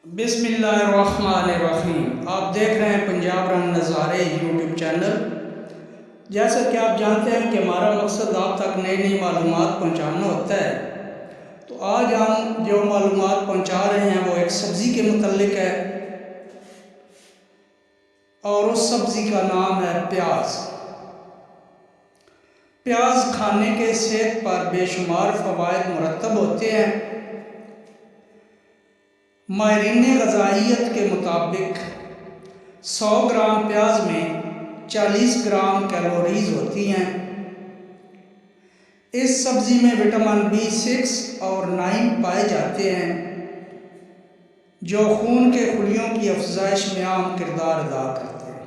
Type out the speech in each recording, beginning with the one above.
बिस्मिल्लाहिर्रहमानिर्रहीम। आप देख रहे हैं पंजाब रंग नज़ारे यूट्यूब चैनल। जैसा कि आप जानते हैं कि हमारा मकसद आप तक नई नई मालूमात पहुंचाना होता है, तो आज हम जो मालूमात पहुंचा रहे हैं वो एक सब्ज़ी के मुतल्लिक है और उस सब्ज़ी का नाम है प्याज। प्याज खाने के सेहत पर बेशुमार फ़वाइद मुरतब होते हैं। माहिरीन ग़िज़ाइयत के मुताबिक 100 ग्राम प्याज में 40 ग्राम कैलोरीज़ होती हैं। इस सब्ज़ी में विटामिन B6 और 9 पाए जाते हैं, जो खून के खुलियों की अफजाइश में अहम किरदार अदा करते हैं।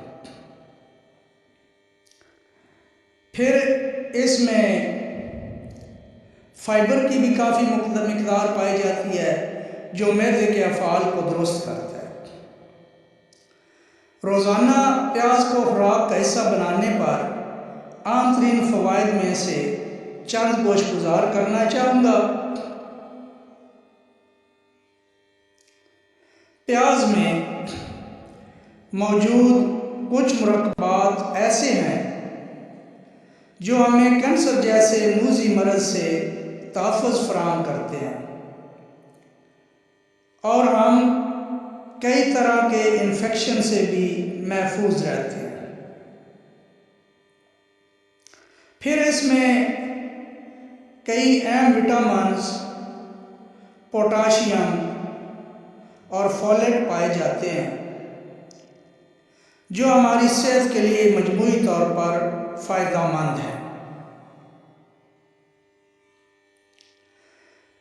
फिर इसमें फ़ाइबर की भी काफ़ी मिक़दार पाई जाती है, जो मैदे के अफ़ाल को दुरुस्त करता है। रोज़ाना प्याज को खुराक का हिस्सा बनाने पर आम तरीन फ़वाइद में से चंद गोशगुजार करना चाहूँगा। प्याज में मौजूद कुछ मुरक्कबात ऐसे हैं जो हमें कैंसर जैसे मूज़ी मरज़ से तहफ़्फ़ुज़ फराहम करते हैं और हम कई तरह के इन्फेक्शन से भी महफूज रहते हैं। फिर इसमें कई अहम विटामिन्स, पोटाशियम और फोलेट पाए जाते हैं, जो हमारी सेहत के लिए मजमूई तौर पर फ़ायदेमंद है।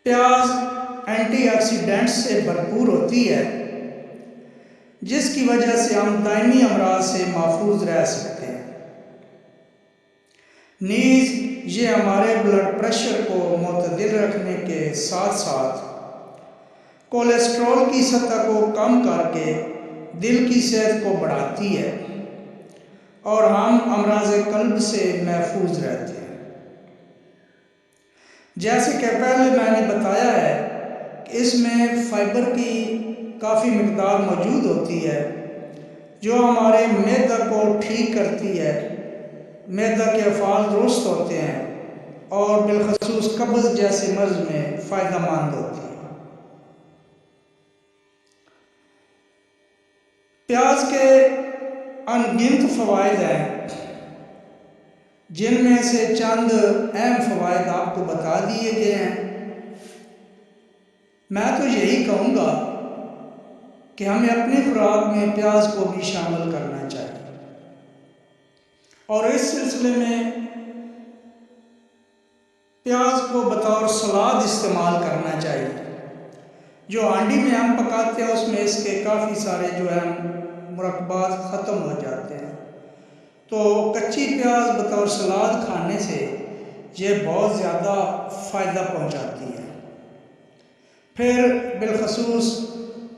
प्याज एंटीऑक्सीडेंट्स से भरपूर होती है, जिसकी वजह से हम दायमी अमराज से महफूज रह सकते हैं। नीज़ ये हमारे ब्लड प्रेशर को मुतदिल रखने के साथ साथ कोलेस्ट्रॉल की सतह को कम करके दिल की सेहत को बढ़ाती है और हम अमराज़ क़ल्ब से महफूज रहते हैं। जैसे कि पहले मैंने बताया है कि इसमें फ़ाइबर की काफ़ी मिक़दार मौजूद होती है, जो हमारे मैदा को ठीक करती है। मैदा के अफ़ाल दुरुस्त होते हैं और बिलख़ुसूस कब्ज़ जैसे मर्ज़ में फ़ायदेमंद होती है। प्याज के अनगिनत फ़वाइद हैं, जिनमें से चंद अहम फ़वाइद आपको बता दिए गए हैं। मैं तो यही कहूँगा कि हमें अपनी खुराक में प्याज को भी शामिल करना चाहिए और इस सिलसिले में प्याज को बतौर सलाद इस्तेमाल करना चाहिए। जो हांडी में हम पकाते हैं उसमें इसके काफ़ी सारे जो है मुरक्कबात ख़त्म हो जाते हैं, तो कच्ची प्याज बतौर सलाद खाने से ये बहुत ज़्यादा फ़ायदा पहुंचाती है। फिर बिलख़ुसूस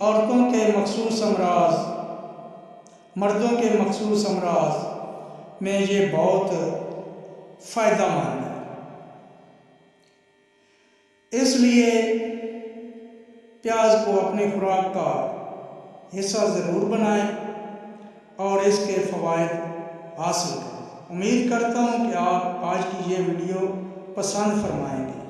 औरतों के मखसूस अमराज, मर्दों के मखसूस अमराज में ये बहुत फ़ायदेमंद है। इसलिए प्याज को अपनी खुराक का हिस्सा ज़रूर बनाएं और इसके फ़वाइद हासिल करें। उम्मीद करता हूँ कि आप आज की ये वीडियो पसंद फरमाएंगे।